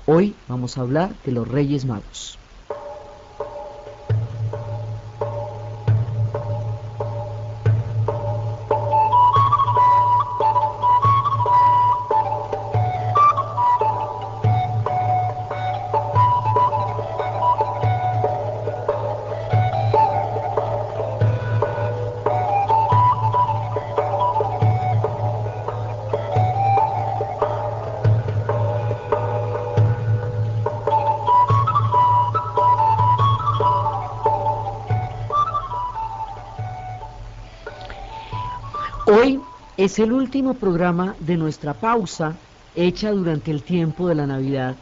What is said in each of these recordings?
Hoy vamos a hablar de los Reyes Magos. Hoy es el último programa de nuestra pausa hecha durante el tiempo de la Navidad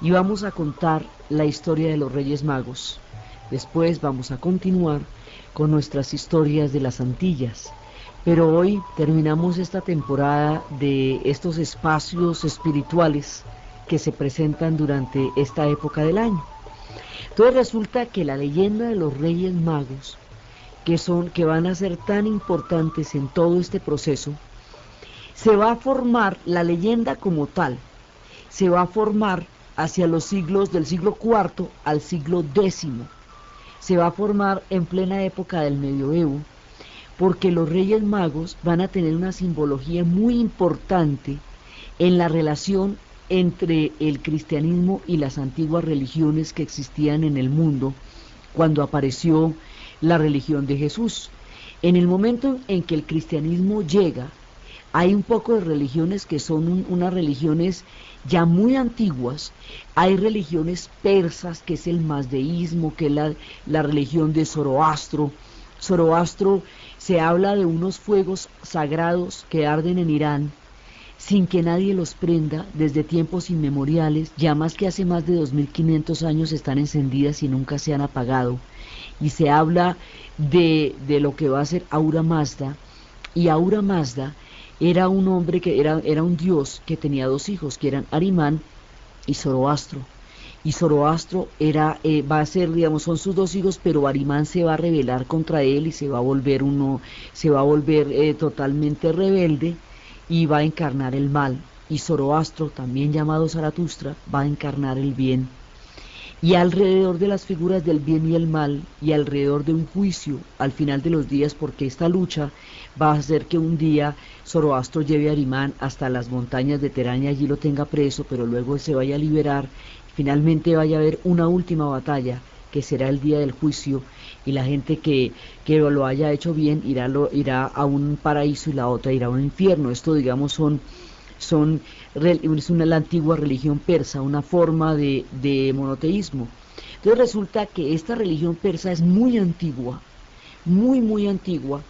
y vamos a contar la historia de los Reyes Magos. Después vamos a continuar con nuestras historias de las Antillas, pero hoy terminamos esta temporada de estos espacios espirituales que se presentan durante esta época del año. Entonces resulta que la leyenda de los Reyes Magos, que van a ser tan importantes en todo este proceso, se va a formar, la leyenda como tal, se va a formar hacia los siglos del siglo IV al siglo X, se va a formar en plena época del medioevo, porque los Reyes Magos van a tener una simbología muy importante en la relación entre el cristianismo y las antiguas religiones que existían en el mundo cuando apareció la religión de Jesús. En el momento en que el cristianismo llega, hay un poco de religiones que son unas religiones ya muy antiguas. Hay religiones persas, que es el mazdeísmo, que es la religión de Zoroastro. Zoroastro, se habla de unos fuegos sagrados que arden en Irán sin que nadie los prenda desde tiempos inmemoriales, llamas que hace más de 2500 años están encendidas y nunca se han apagado. Y se habla de lo que va a ser Ahura Mazda, y Ahura Mazda era un hombre que era un dios que tenía dos hijos, que eran Ahriman y Zoroastro. Y Zoroastro va a ser, digamos, son sus dos hijos, pero Ahriman se va a rebelar contra él y se va a volver totalmente rebelde y va a encarnar el mal. Y Zoroastro, también llamado Zaratustra, va a encarnar el bien. Y alrededor de las figuras del bien y el mal, y alrededor de un juicio al final de los días, porque esta lucha va a hacer que un día Zoroastro lleve a Ahriman hasta las montañas de Teraña, allí lo tenga preso, pero luego se vaya a liberar, finalmente vaya a haber una última batalla, que será el día del juicio, y la gente que lo haya hecho bien irá a un paraíso y la otra irá a un infierno. Esto, digamos, es la antigua religión persa, una forma de monoteísmo. Entonces resulta que esta religión persa es muy antigua, muy antigua,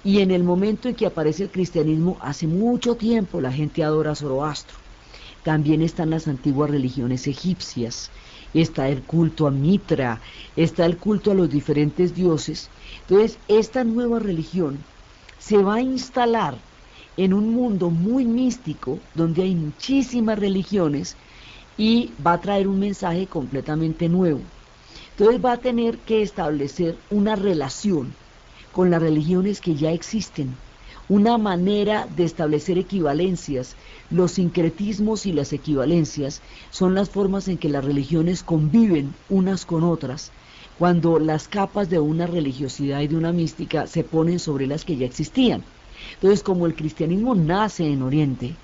y en el momento en que aparece el cristianismo, hace mucho tiempo la gente adora a Zoroastro. También están las antiguas religiones egipcias, está el culto a Mitra, está el culto a los diferentes dioses. Entonces esta nueva religión se va a instalar en un mundo muy místico, donde hay muchísimas religiones, y va a traer un mensaje completamente nuevo. Entonces va a tener que establecer una relación con las religiones que ya existen, una manera de establecer equivalencias. Los sincretismos y las equivalencias son las formas en que las religiones conviven unas con otras, cuando las capas de una religiosidad y de una mística se ponen sobre las que ya existían. Entonces, como el cristianismo nace en Oriente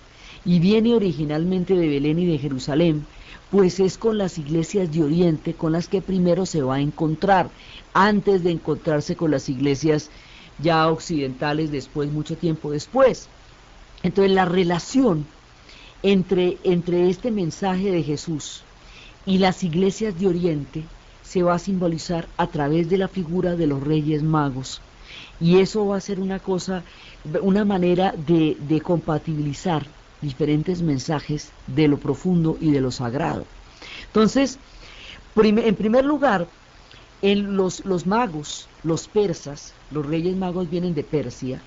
y viene originalmente de Belén y de Jerusalén, pues es con las iglesias de Oriente con las que primero se va a encontrar, antes de encontrarse con las iglesias ya occidentales después, mucho tiempo después. Entonces la relación entre este mensaje de Jesús y las iglesias de Oriente se va a simbolizar a través de la figura de los Reyes Magos, y eso va a ser una manera de compatibilizar diferentes mensajes de lo profundo y de lo sagrado. Entonces, en primer lugar, los magos, los persas, los Reyes Magos vienen de Persia.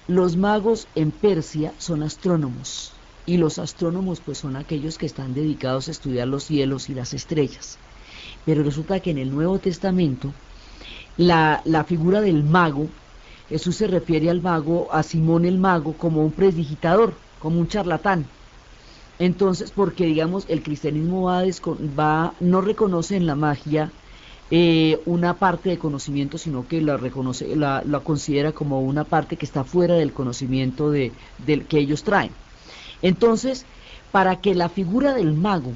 Los magos en Persia son astrónomos, y los astrónomos pues son aquellos que están dedicados a estudiar los cielos y las estrellas. Pero resulta que en el Nuevo Testamento la figura del mago, Jesús se refiere al mago, a Simón el mago, como un prestidigitador, como un charlatán. Entonces, porque digamos, el cristianismo no reconoce en la magia una parte de conocimiento, sino que la reconoce, la considera como una parte que está fuera del conocimiento del que ellos traen. Entonces, para que la figura del mago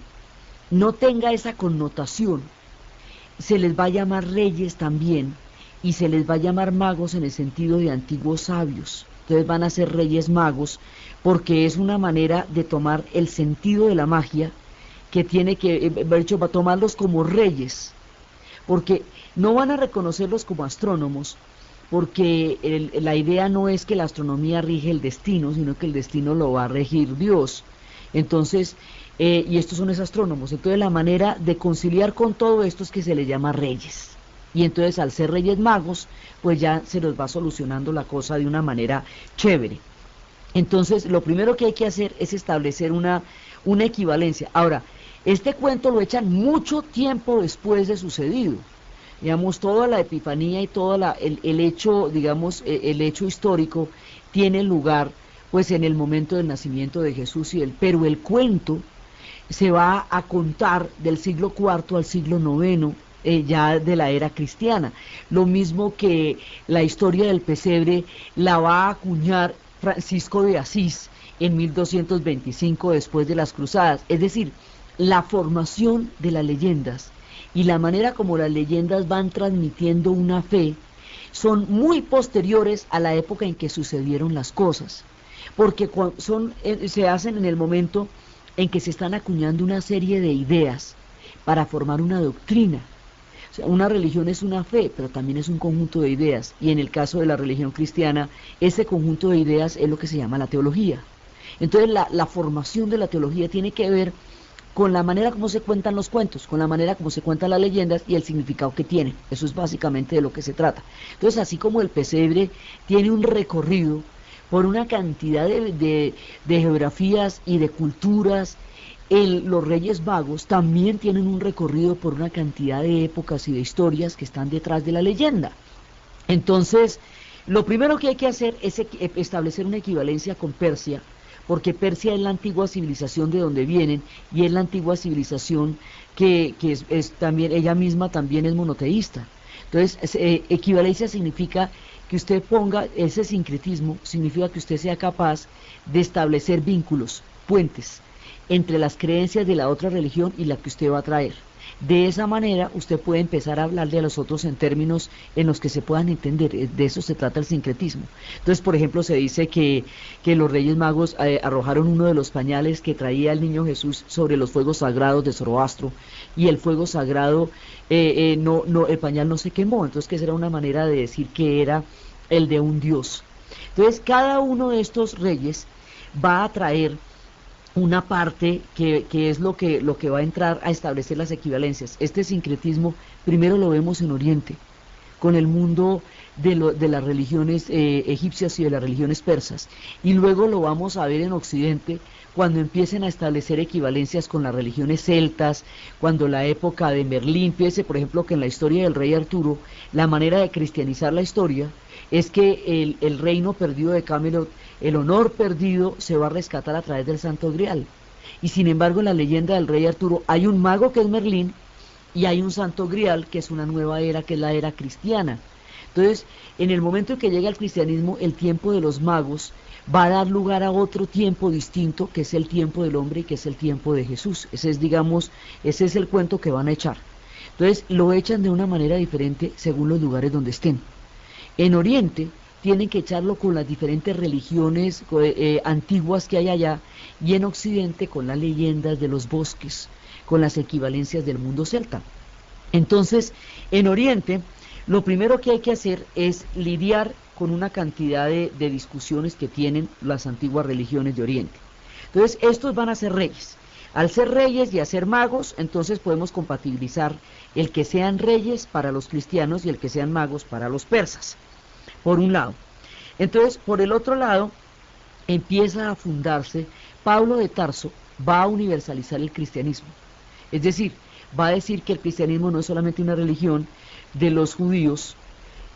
no tenga esa connotación, se les va a llamar reyes también, y se les va a llamar magos en el sentido de antiguos sabios. Entonces van a ser reyes magos, porque es una manera de tomar el sentido de la magia, que tiene que, de hecho, va a tomarlos como reyes, porque no van a reconocerlos como astrónomos, porque la idea no es que la astronomía rige el destino, sino que el destino lo va a regir Dios. Entonces, y estos son esos astrónomos. Entonces la manera de conciliar con todo esto es que se les llama reyes. Y entonces al ser reyes magos, pues ya se nos va solucionando la cosa de una manera chévere. Entonces lo primero que hay que hacer es establecer una equivalencia. Ahora, este cuento lo echan mucho tiempo después de sucedido. Digamos, toda la epifanía y todo el hecho, digamos, el hecho histórico tiene lugar pues en el momento del nacimiento de Jesús, pero el cuento se va a contar del siglo IV al siglo IX, ya de la era cristiana. Lo mismo que la historia del pesebre la va a acuñar Francisco de Asís en 1225 después de las cruzadas. Es decir, la formación de las leyendas y la manera como las leyendas van transmitiendo una fe son muy posteriores a la época en que sucedieron las cosas, porque se hacen en el momento en que se están acuñando una serie de ideas para formar una doctrina. O sea, una religión es una fe, pero también es un conjunto de ideas, y en el caso de la religión cristiana, ese conjunto de ideas es lo que se llama la teología. Entonces la formación de la teología tiene que ver con la manera como se cuentan los cuentos, con la manera como se cuentan las leyendas y el significado que tienen. Eso es básicamente de lo que se trata. Entonces, así como el pesebre tiene un recorrido por una cantidad de geografías y de culturas, los Reyes Magos también tienen un recorrido por una cantidad de épocas y de historias que están detrás de la leyenda. Entonces, lo primero que hay que hacer es establecer una equivalencia con Persia, porque Persia es la antigua civilización de donde vienen, y es la antigua civilización que es también, ella misma también es monoteísta. Entonces, equivalencia significa que usted ponga ese sincretismo, significa que usted sea capaz de establecer vínculos, puentes, entre las creencias de la otra religión y la que usted va a traer. De esa manera usted puede empezar a hablarle a los otros en términos en los que se puedan entender. De eso se trata el sincretismo. Entonces, por ejemplo, se dice que los Reyes Magos arrojaron uno de los pañales que traía el niño Jesús sobre los fuegos sagrados de Zoroastro, y el fuego sagrado, el pañal no se quemó. Entonces, que esa era una manera de decir que era el de un dios. Entonces, cada uno de estos reyes va a traer una parte que es lo que va a entrar a establecer las equivalencias. Este sincretismo primero lo vemos en Oriente, con el mundo de las religiones egipcias y de las religiones persas, y luego lo vamos a ver en Occidente cuando empiecen a establecer equivalencias con las religiones celtas, cuando la época de Merlín. Fíjese, por ejemplo, que en la historia del rey Arturo, la manera de cristianizar la historia es que el reino perdido de Camelot, el honor perdido, se va a rescatar a través del Santo Grial. Y sin embargo, en la leyenda del rey Arturo hay un mago que es Merlín, y hay un Santo Grial que es una nueva era, que es la era cristiana. Entonces, en el momento en que llega el cristianismo, el tiempo de los magos va a dar lugar a otro tiempo distinto, que es el tiempo del hombre y que es el tiempo de Jesús. Ese es, digamos, ese es el cuento que van a echar. Entonces, lo echan de una manera diferente según los lugares donde estén. En Oriente tienen que echarlo con las diferentes religiones antiguas que hay allá, y en Occidente con las leyendas de los bosques, con las equivalencias del mundo celta. Entonces, en Oriente, lo primero que hay que hacer es lidiar con una cantidad de discusiones que tienen las antiguas religiones de Oriente. Entonces, estos van a ser reyes. Al ser reyes y a ser magos, entonces podemos compatibilizar el que sean reyes para los cristianos y el que sean magos para los persas, por un lado. Entonces, por el otro lado, empieza a fundarse, Pablo de Tarso va a universalizar el cristianismo. Es decir, va a decir que el cristianismo no es solamente una religión de los judíos,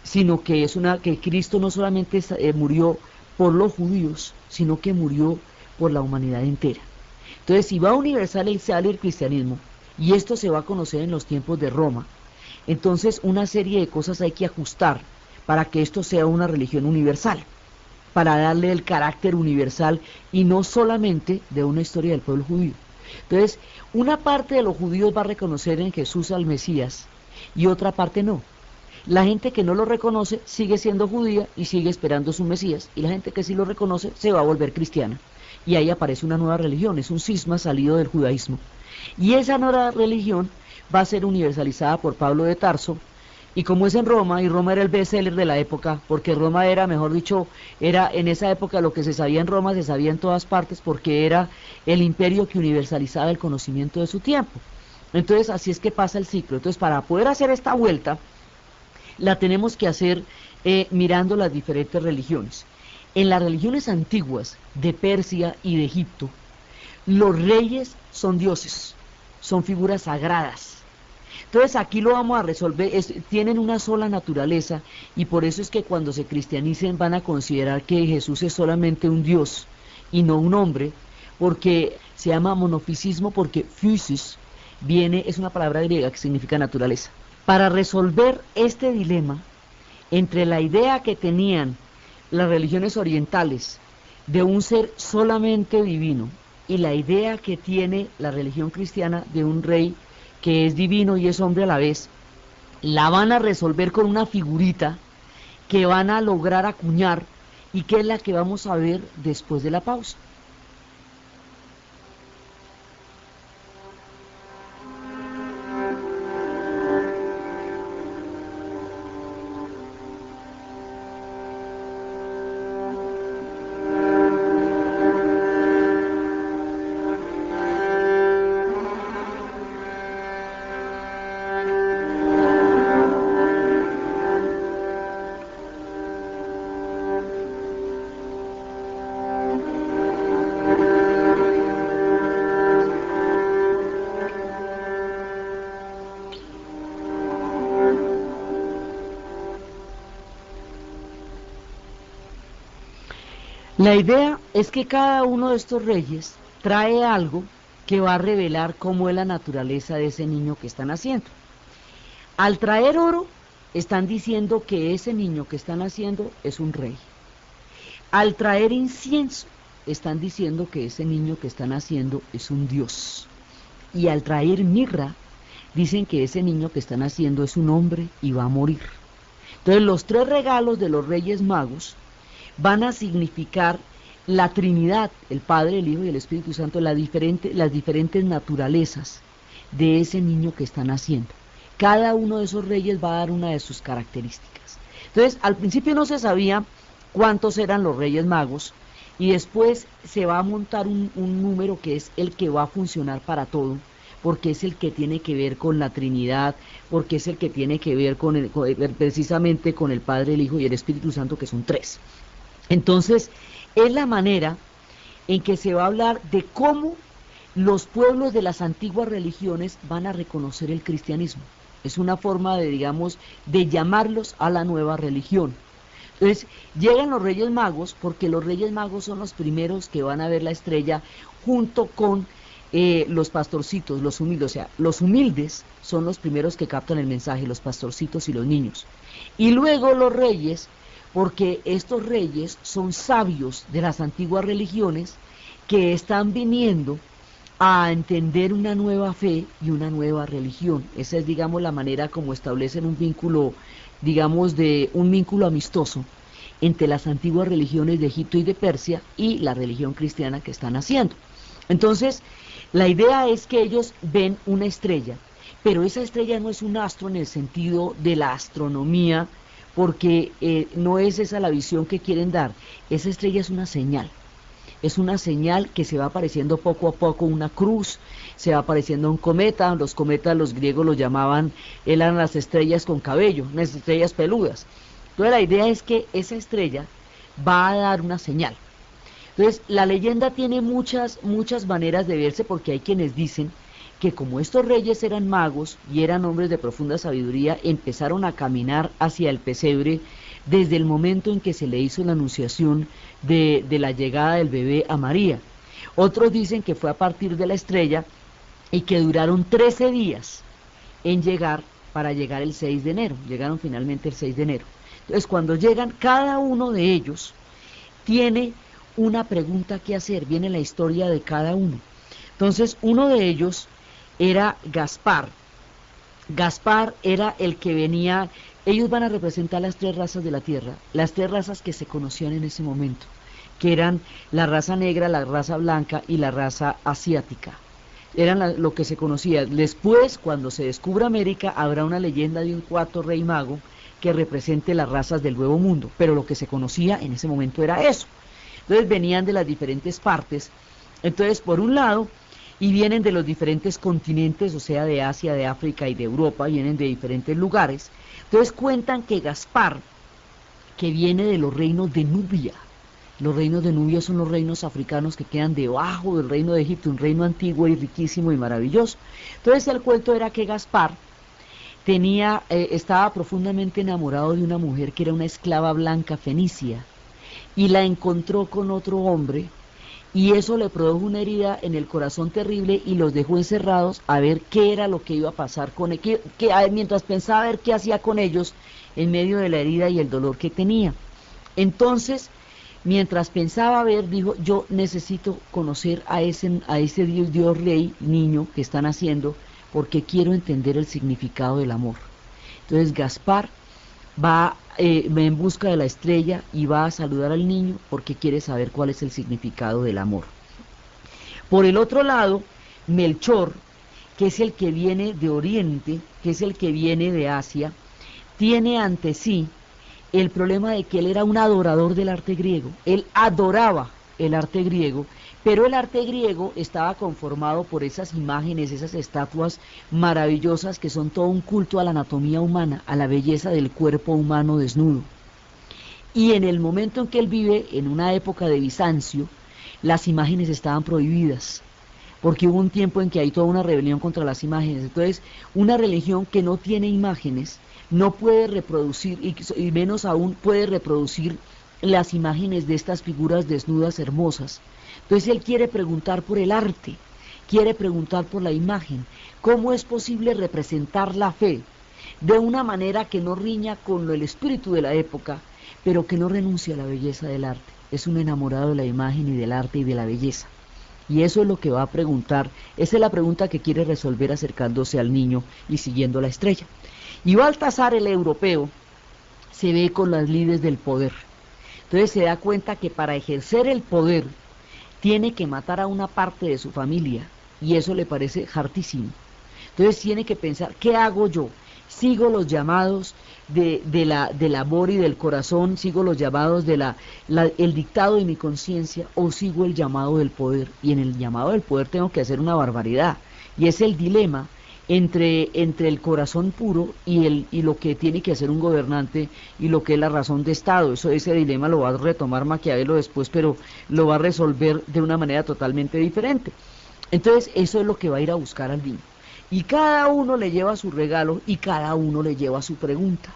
sino que que Cristo no solamente murió por los judíos, sino que murió por la humanidad entera. Entonces, si va a universalizar el cristianismo, y esto se va a conocer en los tiempos de Roma, entonces una serie de cosas hay que ajustar para que esto sea una religión universal, para darle el carácter universal y no solamente de una historia del pueblo judío. Entonces, una parte de los judíos va a reconocer en Jesús al Mesías y otra parte no. La gente que no lo reconoce sigue siendo judía y sigue esperando su Mesías, y la gente que sí lo reconoce se va a volver cristiana. Y ahí aparece una nueva religión, es un cisma salido del judaísmo. Y esa nueva religión va a ser universalizada por Pablo de Tarso, y como es en Roma, y Roma era el bestseller de la época, porque Roma era, mejor dicho, era en esa época lo que se sabía en Roma, se sabía en todas partes, porque era el imperio que universalizaba el conocimiento de su tiempo. Entonces, así es que pasa el ciclo. Entonces, para poder hacer esta vuelta, la tenemos que hacer mirando las diferentes religiones. En las religiones antiguas de Persia y de Egipto, los reyes son dioses, son figuras sagradas. Entonces aquí lo vamos a resolver, tienen una sola naturaleza, y por eso es que cuando se cristianicen van a considerar que Jesús es solamente un Dios y no un hombre, porque se llama monofisismo, porque physis es una palabra griega que significa naturaleza. Para resolver este dilema entre la idea que tenían las religiones orientales de un ser solamente divino y la idea que tiene la religión cristiana de un rey que es divino y es hombre a la vez, la van a resolver con una figurita que van a lograr acuñar y que es la que vamos a ver después de la pausa. La idea es que cada uno de estos reyes trae algo que va a revelar cómo es la naturaleza de ese niño que están haciendo. Al traer oro, están diciendo que ese niño que están haciendo es un rey. Al traer incienso, están diciendo que ese niño que están haciendo es un dios. Y al traer mirra, dicen que ese niño que están haciendo es un hombre y va a morir. Entonces los tres regalos de los Reyes Magos van a significar la Trinidad, el Padre, el Hijo y el Espíritu Santo, las diferentes naturalezas de ese niño que están haciendo. Cada uno de esos reyes va a dar una de sus características. Entonces, al principio no se sabía cuántos eran los Reyes Magos, y después se va a montar un número que es el que va a funcionar para todo, porque es el que tiene que ver con la Trinidad, porque es el que tiene que ver precisamente con el Padre, el Hijo y el Espíritu Santo, que son tres. Entonces, es la manera en que se va a hablar de cómo los pueblos de las antiguas religiones van a reconocer el cristianismo. Es una forma de, digamos, de llamarlos a la nueva religión. Entonces, llegan los Reyes Magos, porque los Reyes Magos son los primeros que van a ver la estrella junto con los pastorcitos, los humildes. O sea, los humildes son los primeros que captan el mensaje, los pastorcitos y los niños. Y luego los reyes, porque estos reyes son sabios de las antiguas religiones que están viniendo a entender una nueva fe y una nueva religión. Esa es, digamos, la manera como establecen un vínculo, digamos, de un vínculo amistoso entre las antiguas religiones de Egipto y de Persia y la religión cristiana que están haciendo. Entonces, la idea es que ellos ven una estrella, pero esa estrella no es un astro en el sentido de la astronomía, porque no es esa la visión que quieren dar. Esa estrella es una señal. Es una señal que se va apareciendo poco a poco, una cruz, se va apareciendo un cometa. Los cometas los griegos los llamaban, eran las estrellas con cabello, unas estrellas peludas. Entonces la idea es que esa estrella va a dar una señal. Entonces la leyenda tiene muchas maneras de verse, porque hay quienes dicen que como estos reyes eran magos y eran hombres de profunda sabiduría, empezaron a caminar hacia el pesebre desde el momento en que se le hizo la anunciación de la llegada del bebé a María. Otros dicen que fue a partir de la estrella y que duraron 13 días en llegar para llegar el 6 de enero. Llegaron finalmente el 6 de enero. Entonces, cuando llegan, cada uno de ellos tiene una pregunta que hacer. Viene la historia de cada uno. Entonces, uno de ellos era Gaspar. Gaspar era el que venía. Ellos van a representar las 3 razas de la tierra, las 3 razas que se conocían en ese momento, que eran la raza negra, la raza blanca y la raza asiática. Eran lo que se conocía. Después, cuando se descubra América, habrá una leyenda de un 4º rey mago que represente las razas del Nuevo Mundo, pero lo que se conocía en ese momento era eso. Entonces venían de las diferentes partes. Entonces, por un lado, y vienen de los diferentes continentes, o sea, de Asia, de África y de Europa, vienen de diferentes lugares. Entonces cuentan que Gaspar, que viene de los reinos de Nubia. Los reinos de Nubia son los reinos africanos que quedan debajo del reino de Egipto, un reino antiguo y riquísimo y maravilloso. Entonces el cuento era que Gaspar estaba profundamente enamorado de una mujer que era una esclava blanca fenicia, y la encontró con otro hombre, y eso le produjo una herida en el corazón terrible y los dejó encerrados a ver qué era lo que iba a pasar con él, mientras pensaba ver qué hacía con ellos en medio de la herida y el dolor que tenía. Entonces, mientras pensaba ver, dijo, yo necesito conocer a ese Dios rey, niño que están haciendo, porque quiero entender el significado del amor. Entonces Gaspar va en busca de la estrella y va a saludar al niño porque quiere saber cuál es el significado del amor. Por el otro lado, Melchor, que es el que viene de Oriente, que es el que viene de Asia, tiene ante sí el problema de que él era un adorador del arte griego. Él adoraba el arte griego, pero el arte griego estaba conformado por esas imágenes, esas estatuas maravillosas que son todo un culto a la anatomía humana, a la belleza del cuerpo humano desnudo. Y en el momento en que él vive, en una época de Bizancio, las imágenes estaban prohibidas, porque hubo un tiempo en que hay toda una rebelión contra las imágenes. Entonces, una religión que no tiene imágenes no puede reproducir, y menos aún puede reproducir las imágenes de estas figuras desnudas hermosas. Entonces él quiere preguntar por el arte, quiere preguntar por la imagen, cómo es posible representar la fe de una manera que no riña con el espíritu de la época, pero que no renuncie a la belleza del arte. Es un enamorado de la imagen y del arte y de la belleza. Y eso es lo que va a preguntar, esa es la pregunta que quiere resolver acercándose al niño y siguiendo la estrella. Y Baltasar, el europeo, se ve con las lides del poder. Entonces se da cuenta que para ejercer el poder tiene que matar a una parte de su familia, y eso le parece hartísimo. Entonces tiene que pensar, ¿qué hago yo? ¿Sigo los llamados del amor y del corazón? ¿Sigo los llamados el dictado de mi conciencia? ¿O sigo el llamado del poder? Y en el llamado del poder tengo que hacer una barbaridad, y es el dilema entre el corazón puro y lo que tiene que hacer un gobernante y lo que es la razón de Estado. Ese dilema lo va a retomar Maquiavelo después, pero lo va a resolver de una manera totalmente diferente. Entonces eso es lo que va a ir a buscar al niño. Y cada uno le lleva su regalo y cada uno le lleva su pregunta.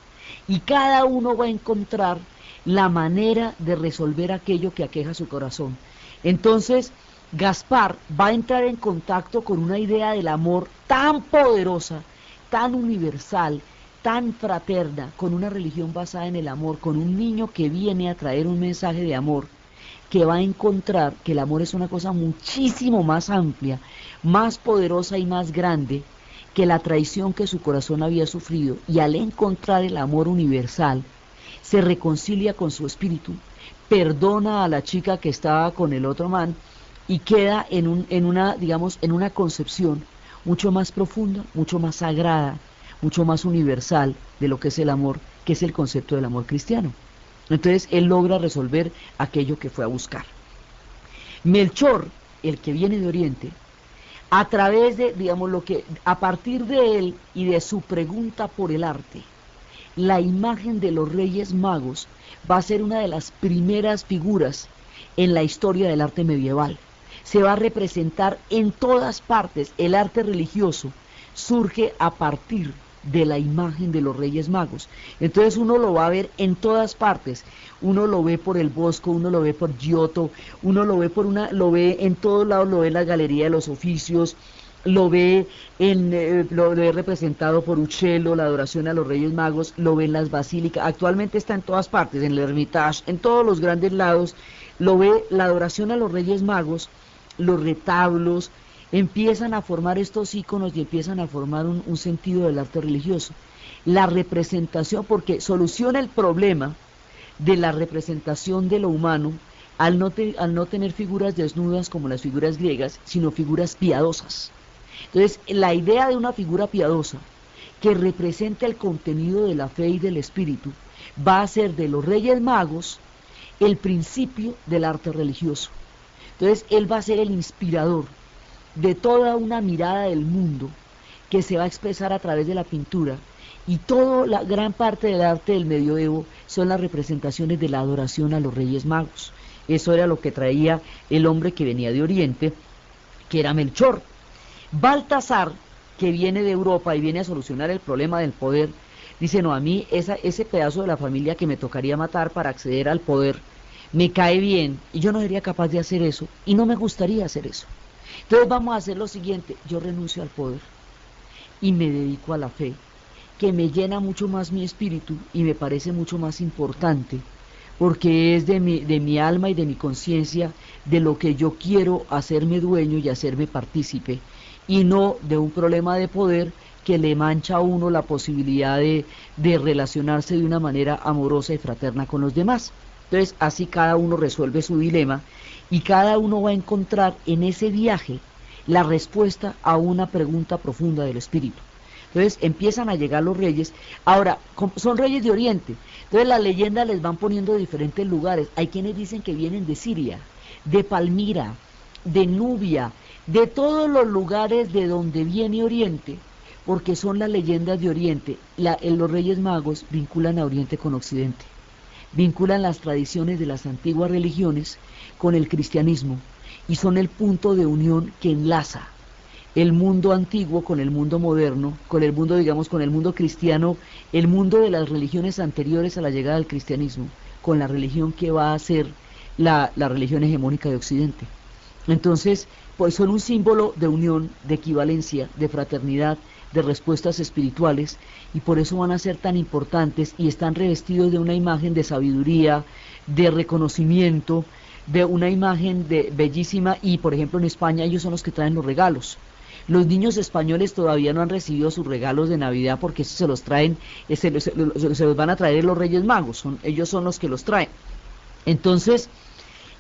Y cada uno va a encontrar la manera de resolver aquello que aqueja su corazón. Entonces Gaspar va a entrar en contacto con una idea del amor tan poderosa, tan universal, tan fraterna, con una religión basada en el amor, con un niño que viene a traer un mensaje de amor, que va a encontrar que el amor es una cosa muchísimo más amplia, más poderosa y más grande que la traición que su corazón había sufrido, y al encontrar el amor universal, se reconcilia con su espíritu, perdona a la chica que estaba con el otro man, y queda en una concepción mucho más profunda, mucho más sagrada, mucho más universal de lo que es el amor, que es el concepto del amor cristiano. Entonces él logra resolver aquello que fue a buscar. Melchor, el que viene de Oriente, a través de, a partir de él y de su pregunta por el arte, la imagen de los Reyes Magos va a ser una de las primeras figuras en la historia del arte medieval. Se va a representar en todas partes. El arte religioso surge a partir de la imagen de los Reyes Magos. Entonces uno lo va a ver en todas partes, uno lo ve por el Bosco, uno lo ve por Giotto, uno lo ve lo ve en todos lados, lo ve en la Galería de los Oficios, lo ve representado por Uccello, la adoración a los Reyes Magos, lo ve en las basílicas, actualmente está en todas partes, en el Hermitage, en todos los grandes lados, lo ve la adoración a los Reyes Magos, los retablos, empiezan a formar estos íconos y empiezan a formar un sentido del arte religioso. La representación, porque soluciona el problema de la representación de lo humano al no tener figuras desnudas como las figuras griegas, sino figuras piadosas. Entonces, la idea de una figura piadosa que represente el contenido de la fe y del espíritu va a ser de los Reyes Magos el principio del arte religioso. Entonces, él va a ser el inspirador de toda una mirada del mundo que se va a expresar a través de la pintura, y toda la gran parte del arte del medioevo son las representaciones de la adoración a los Reyes Magos. Eso era lo que traía el hombre que venía de Oriente, que era Melchor. Baltasar, que viene de Europa y viene a solucionar el problema del poder, dice, no, a mí ese pedazo de la familia que me tocaría matar para acceder al poder, me cae bien, y yo no sería capaz de hacer eso, y no me gustaría hacer eso. Entonces vamos a hacer lo siguiente, yo renuncio al poder, y me dedico a la fe, que me llena mucho más mi espíritu, y me parece mucho más importante, porque es de mi alma y de mi conciencia, de lo que yo quiero hacerme dueño y hacerme partícipe, y no de un problema de poder que le mancha a uno la posibilidad de relacionarse de una manera amorosa y fraterna con los demás. Entonces, así cada uno resuelve su dilema, y cada uno va a encontrar en ese viaje la respuesta a una pregunta profunda del espíritu. Entonces empiezan a llegar los reyes. Ahora, son reyes de Oriente, entonces las leyendas les van poniendo de diferentes lugares. Hay quienes dicen que vienen de Siria, de Palmira, de Nubia, de todos los lugares de donde viene Oriente, porque son las leyendas de Oriente. Los Reyes Magos vinculan a Oriente con Occidente, vinculan las tradiciones de las antiguas religiones con el cristianismo, y son el punto de unión que enlaza el mundo antiguo con el mundo moderno, con el mundo, digamos, con el mundo cristiano, el mundo de las religiones anteriores a la llegada del cristianismo, con la religión que va a ser la religión hegemónica de Occidente. Entonces, pues son un símbolo de unión, de equivalencia, de fraternidad, de respuestas espirituales, y por eso van a ser tan importantes, y están revestidos de una imagen de sabiduría, de reconocimiento, de una imagen bellísima. Y por ejemplo en España ellos son los que traen los regalos. Los niños españoles todavía no han recibido sus regalos de Navidad, porque se los traen, se los van a traer los Reyes Magos, ellos son los que los traen. Entonces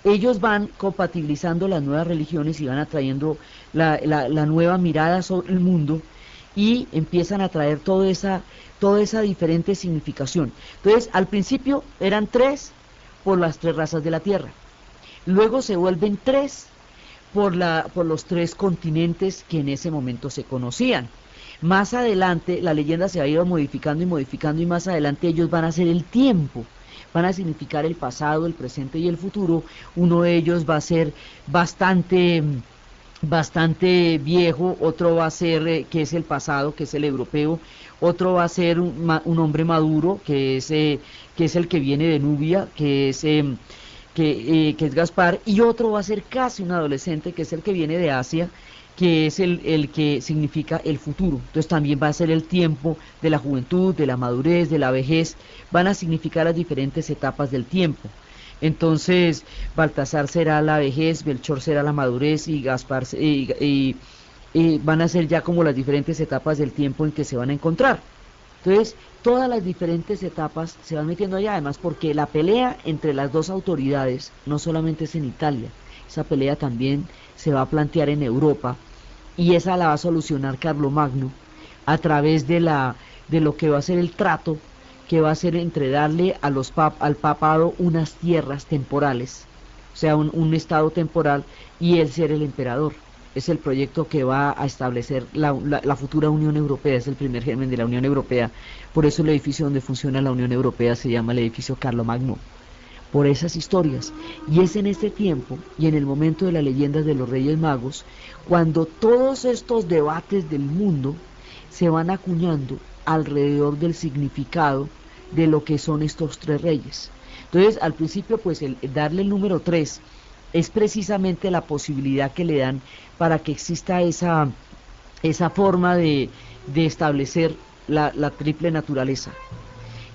ellos van compatibilizando las nuevas religiones y van atrayendo la nueva mirada sobre el mundo, y empiezan a traer toda esa diferente significación. Entonces al principio eran tres por las tres razas de la tierra, luego se vuelven tres por los tres continentes que en ese momento se conocían. Más adelante la leyenda se va a ir modificando y modificando, y más adelante ellos van a ser el tiempo, van a significar el pasado, el presente y el futuro. Uno de ellos va a ser bastante viejo, otro va a ser que es el pasado, que es el europeo, otro va a ser un hombre maduro, que es el que viene de Nubia, que es Gaspar, y otro va a ser casi un adolescente, que es el que viene de Asia, que es el que significa el futuro. Entonces también va a ser el tiempo de la juventud, de la madurez, de la vejez, van a significar las diferentes etapas del tiempo. Entonces Baltasar será la vejez, Melchor será la madurez, y Gaspar van a ser ya como las diferentes etapas del tiempo en que se van a encontrar. Entonces todas las diferentes etapas se van metiendo allá, además porque la pelea entre las dos autoridades no solamente es en Italia, esa pelea también se va a plantear en Europa, y esa la va a solucionar Carlomagno a través de lo que va a ser el trato que va a ser entre darle al papado unas tierras temporales, o sea, un estado temporal, y él ser el emperador. Es el proyecto que va a establecer la futura Unión Europea, es el primer germen de la Unión Europea. Por eso el edificio donde funciona la Unión Europea se llama el edificio Carlomagno, por esas historias. Y es en este tiempo y en el momento de las leyendas de los Reyes Magos cuando todos estos debates del mundo se van acuñando alrededor del significado de lo que son estos tres reyes. Entonces, al principio, pues el darle el número 3 es precisamente la posibilidad que le dan para que exista esa forma de establecer la triple naturaleza.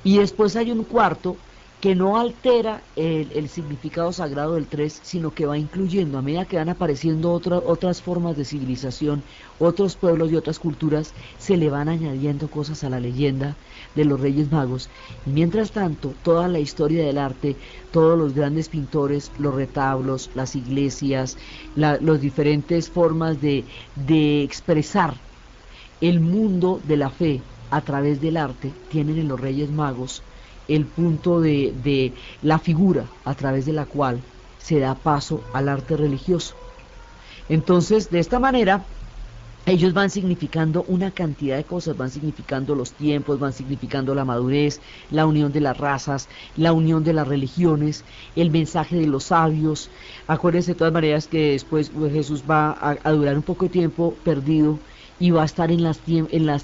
Y después hay un cuarto que no altera el significado sagrado del 3, sino que va incluyendo, a medida que van apareciendo otras formas de civilización, otros pueblos y otras culturas, se le van añadiendo cosas a la leyenda de los Reyes Magos. Y mientras tanto, toda la historia del arte, todos los grandes pintores, los retablos, las iglesias, las diferentes formas de expresar el mundo de la fe a través del arte, tienen en los Reyes Magos el punto de la figura a través de la cual se da paso al arte religioso. Entonces, de esta manera, ellos van significando una cantidad de cosas, van significando los tiempos, van significando la madurez, la unión de las razas, la unión de las religiones, el mensaje de los sabios. Acuérdense de todas maneras que después Jesús va a durar un poco de tiempo perdido y va a estar en las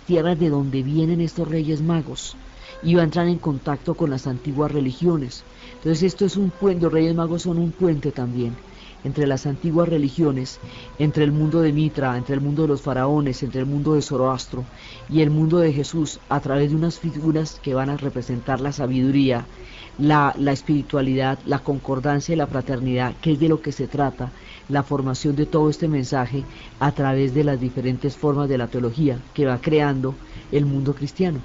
tierras de donde vienen estos Reyes Magos, y va a entrar en contacto con las antiguas religiones. Entonces esto es un puente, los Reyes Magos son un puente también entre las antiguas religiones, entre el mundo de Mitra, entre el mundo de los faraones, entre el mundo de Zoroastro y el mundo de Jesús, a través de unas figuras que van a representar la sabiduría, la espiritualidad, la concordancia y la fraternidad, que es de lo que se trata la formación de todo este mensaje a través de las diferentes formas de la teología que va creando el mundo cristiano.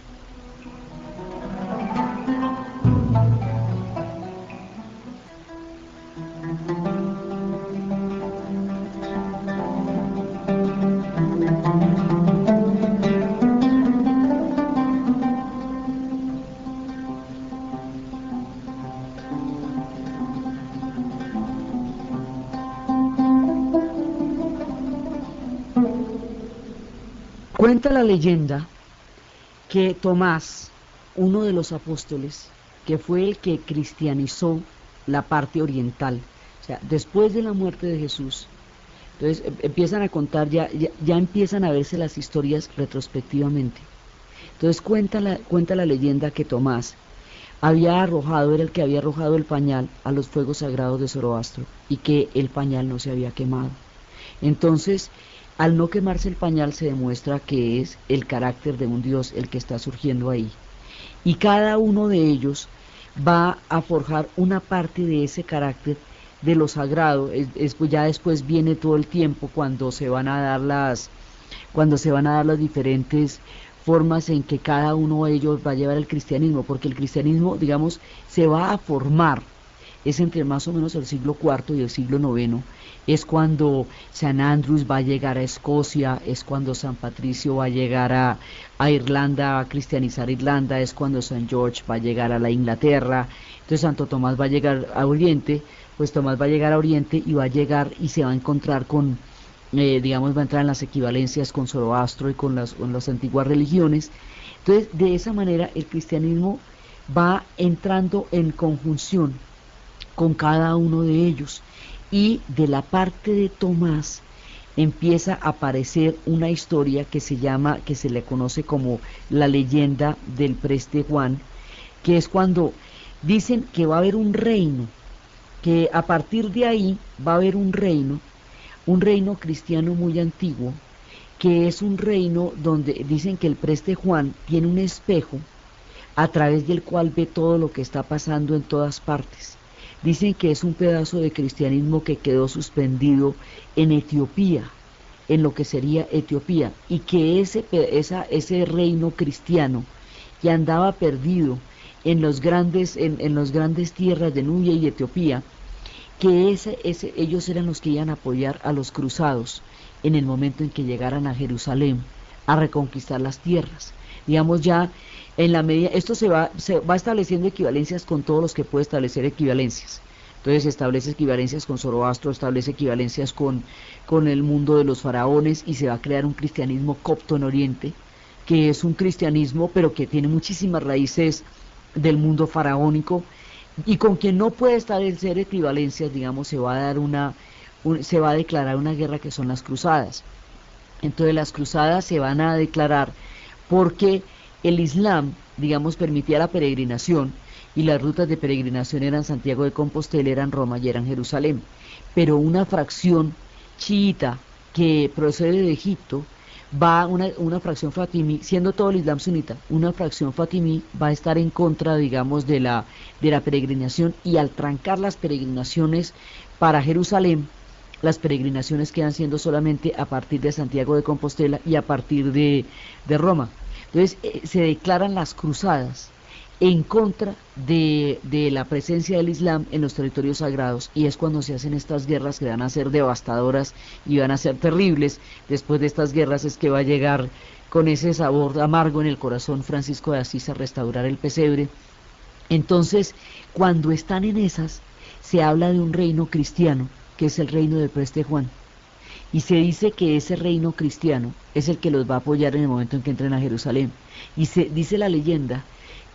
Cuenta la leyenda que Tomás, uno de los apóstoles, que fue el que cristianizó la parte oriental, o sea, después de la muerte de Jesús, entonces empiezan a contar, ya empiezan a verse las historias retrospectivamente. Entonces cuenta la leyenda que Tomás había arrojado, era el que había arrojado el pañal a los fuegos sagrados de Zoroastro, y que el pañal no se había quemado. Entonces, al no quemarse el pañal, se demuestra que es el carácter de un Dios el que está surgiendo ahí. Y cada uno de ellos va a forjar una parte de ese carácter de lo sagrado. Ya después viene todo el tiempo cuando se van a dar las diferentes formas en que cada uno de ellos va a llevar el cristianismo, porque el cristianismo, digamos, se va a formar, es entre más o menos el siglo IV y el siglo IX, es cuando San Andrews va a llegar a Escocia, es cuando San Patricio va a llegar a Irlanda, a cristianizar Irlanda, es cuando San George va a llegar a la Inglaterra. Entonces Santo Tomás va a llegar a Oriente, pues Tomás va a llegar a Oriente y va a llegar y se va a encontrar con, digamos, va a entrar en las equivalencias con Zoroastro y con las antiguas religiones. Entonces, de esa manera el cristianismo va entrando en conjunción con cada uno de ellos. Y de la parte de Tomás empieza a aparecer una historia que se le conoce como la leyenda del preste Juan, que es cuando dicen que va a haber un reino, que a partir de ahí va a haber un reino cristiano muy antiguo, que es un reino donde dicen que el preste Juan tiene un espejo a través del cual ve todo lo que está pasando en todas partes. Dicen que es un pedazo de cristianismo que quedó suspendido en Etiopía, en lo que sería Etiopía, y que ese reino cristiano que andaba perdido en los grandes tierras de Nubia y Etiopía, que ellos eran los que iban a apoyar a los cruzados en el momento en que llegaran a Jerusalén a reconquistar las tierras. Digamos, ya en la medida, esto se va estableciendo equivalencias con todos los que puede establecer equivalencias. Entonces establece equivalencias con Zoroastro, establece equivalencias con el mundo de los faraones, y se va a crear un cristianismo copto en Oriente, que es un cristianismo pero que tiene muchísimas raíces del mundo faraónico, y con quien no puede establecer equivalencias, digamos, se va a declarar una guerra, que son las cruzadas. Entonces las cruzadas se van a declarar porque el Islam, digamos, permitía la peregrinación, y las rutas de peregrinación eran Santiago de Compostela, eran Roma y eran Jerusalén. Pero una fracción chiita que procede de Egipto, una fracción fatimí, siendo todo el Islam sunita, una fracción fatimí va a estar en contra, digamos, de la peregrinación, y al trancar las peregrinaciones para Jerusalén, las peregrinaciones quedan siendo solamente a partir de Santiago de Compostela y a partir de Roma. Entonces se declaran las cruzadas en contra de la presencia del Islam en los territorios sagrados, y es cuando se hacen estas guerras que van a ser devastadoras y van a ser terribles. Después de estas guerras es que va a llegar con ese sabor amargo en el corazón Francisco de Asís a restaurar el pesebre. Entonces, cuando están en esas, se habla de un reino cristiano, que es el reino de Preste Juan, y se dice que ese reino cristiano es el que los va a apoyar en el momento en que entren a Jerusalén. Y se dice la leyenda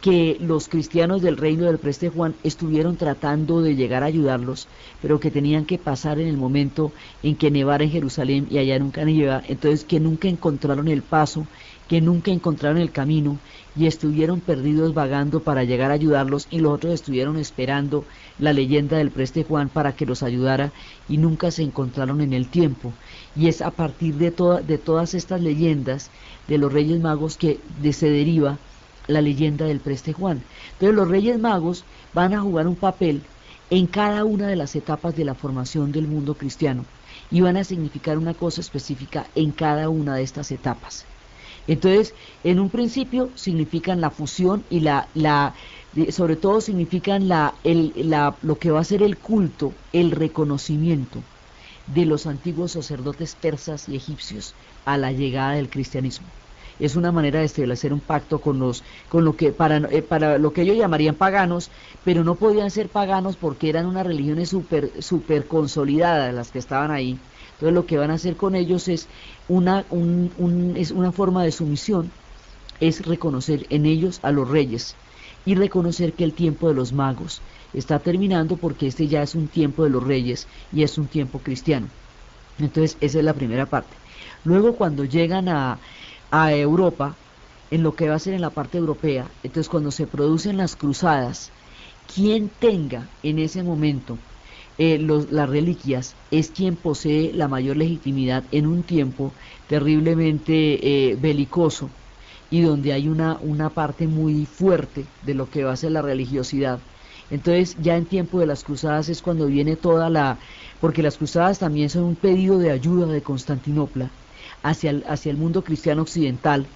que los cristianos del reino del Preste Juan estuvieron tratando de llegar a ayudarlos, pero que tenían que pasar en el momento en que nevara en Jerusalén, y allá nunca nieva, entonces que nunca encontraron el paso, que nunca encontraron el camino, y estuvieron perdidos vagando para llegar a ayudarlos, y los otros estuvieron esperando la leyenda del Preste Juan para que los ayudara, y nunca se encontraron en el tiempo. Y es a partir de todas estas leyendas de los Reyes Magos que se deriva la leyenda del Preste Juan. Entonces los Reyes Magos van a jugar un papel en cada una de las etapas de la formación del mundo cristiano, y van a significar una cosa específica en cada una de estas etapas. Entonces, en un principio significan la fusión y sobre todo significan lo que va a ser el culto, el reconocimiento de los antiguos sacerdotes persas y egipcios a la llegada del cristianismo. Es una manera de establecer un pacto con lo que para lo que ellos llamarían paganos, pero no podían ser paganos porque eran unas religiones super consolidadas las que estaban ahí. Entonces lo que van a hacer con ellos es una forma de sumisión, es reconocer en ellos a los reyes y reconocer que el tiempo de los magos está terminando, porque este ya es un tiempo de los reyes y es un tiempo cristiano. Entonces esa es la primera parte. Luego, cuando llegan a Europa, en lo que va a ser en la parte europea, entonces cuando se producen las cruzadas, quien tenga en ese momento las reliquias es quien posee la mayor legitimidad en un tiempo terriblemente belicoso, y donde hay una parte muy fuerte de lo que va a ser la religiosidad. Entonces ya en tiempo de las cruzadas es cuando viene porque las cruzadas también son un pedido de ayuda de Constantinopla hacia el mundo cristiano occidental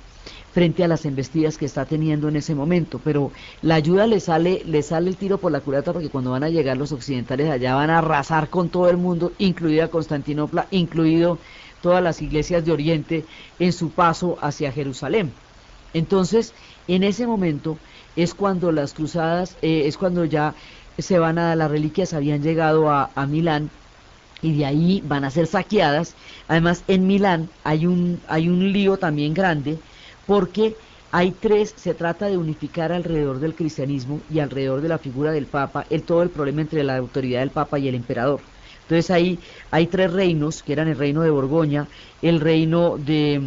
frente a las embestidas que está teniendo en ese momento, pero la ayuda le sale el tiro por la culata, porque cuando van a llegar los occidentales allá van a arrasar con todo el mundo, incluida Constantinopla, incluido todas las iglesias de Oriente en su paso hacia Jerusalén. Entonces, en ese momento es cuando las cruzadas, es cuando ya las reliquias habían llegado a Milán, y de ahí van a ser saqueadas. Además, en Milán hay un lío también grande, porque se trata de unificar alrededor del cristianismo y alrededor de la figura del Papa todo el problema entre la autoridad del Papa y el emperador. Entonces ahí hay tres reinos, que eran el reino de Borgoña, el reino de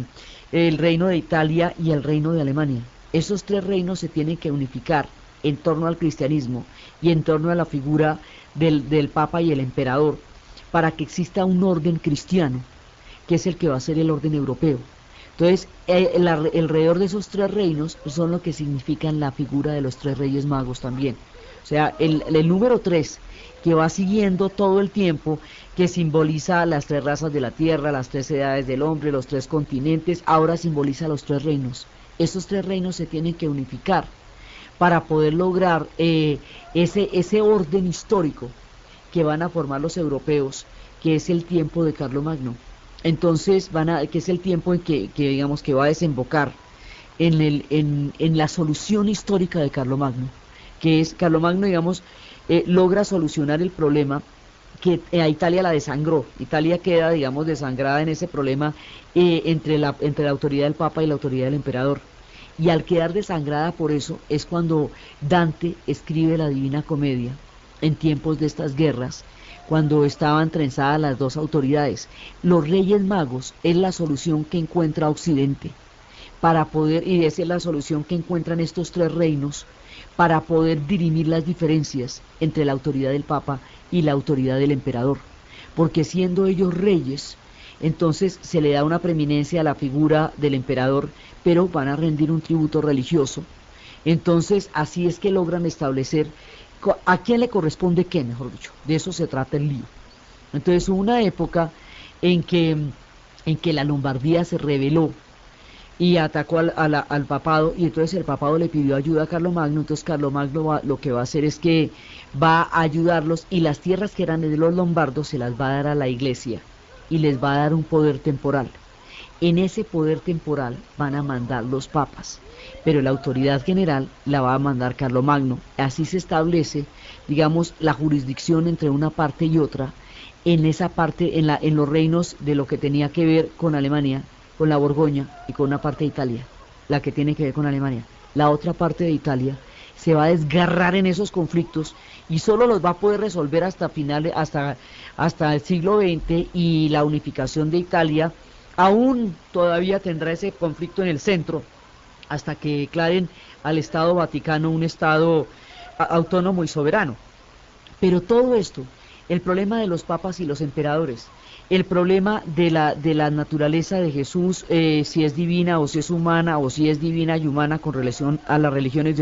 Italia y el reino de Alemania. Esos tres reinos se tienen que unificar en torno al cristianismo y en torno a la figura del Papa y el emperador, para que exista un orden cristiano, que es el que va a ser el orden europeo. Entonces, alrededor de esos tres reinos son lo que significan la figura de los tres reyes magos también. O sea, el número 3, que va siguiendo todo el tiempo, que simboliza las tres razas de la tierra, las tres edades del hombre, los tres continentes, ahora simboliza los tres reinos. Esos tres reinos se tienen que unificar para poder lograr ese orden histórico que van a formar los europeos, que es el tiempo de Carlomagno. Entonces que es el tiempo en que digamos que va a desembocar en la solución histórica de Carlomagno, que es Carlomagno, digamos, logra solucionar el problema que a Italia la desangró. Italia queda, digamos, desangrada en ese problema entre la autoridad del Papa y la autoridad del emperador. Y al quedar desangrada por eso es cuando Dante escribe la Divina Comedia, en tiempos de estas guerras, cuando estaban trenzadas las dos autoridades. Los Reyes Magos es la solución que encuentra Occidente para poder, y esa es la solución que encuentran estos tres reinos, para poder dirimir las diferencias entre la autoridad del Papa y la autoridad del emperador. Porque siendo ellos reyes, entonces se le da una preeminencia a la figura del emperador, pero van a rendir un tributo religioso. Entonces, así es que logran establecer a quién le corresponde qué, mejor dicho. De eso se trata el lío. Entonces, hubo una época en que la Lombardía se rebeló y atacó al papado, y entonces el papado le pidió ayuda a Carlomagno. Entonces Carlomagno lo que va a hacer es que va a ayudarlos, y las tierras que eran de los lombardos se las va a dar a la iglesia y les va a dar un poder temporal. En ese poder temporal van a mandar los papas, pero la autoridad general la va a mandar Carlomagno. Así se establece, digamos, la jurisdicción entre una parte y otra, en esa parte, en los reinos de lo que tenía que ver con Alemania, con la Borgoña y con una parte de Italia, la que tiene que ver con Alemania. La otra parte de Italia se va a desgarrar en esos conflictos y solo los va a poder resolver hasta finales, hasta el siglo XX, y la unificación de Italia aún todavía tendrá ese conflicto en el centro, hasta que declaren al Estado Vaticano un Estado autónomo y soberano. Pero todo esto, el problema de los papas y los emperadores, el problema de la naturaleza de Jesús, si es divina o si es humana, o si es divina y humana con relación a las religiones de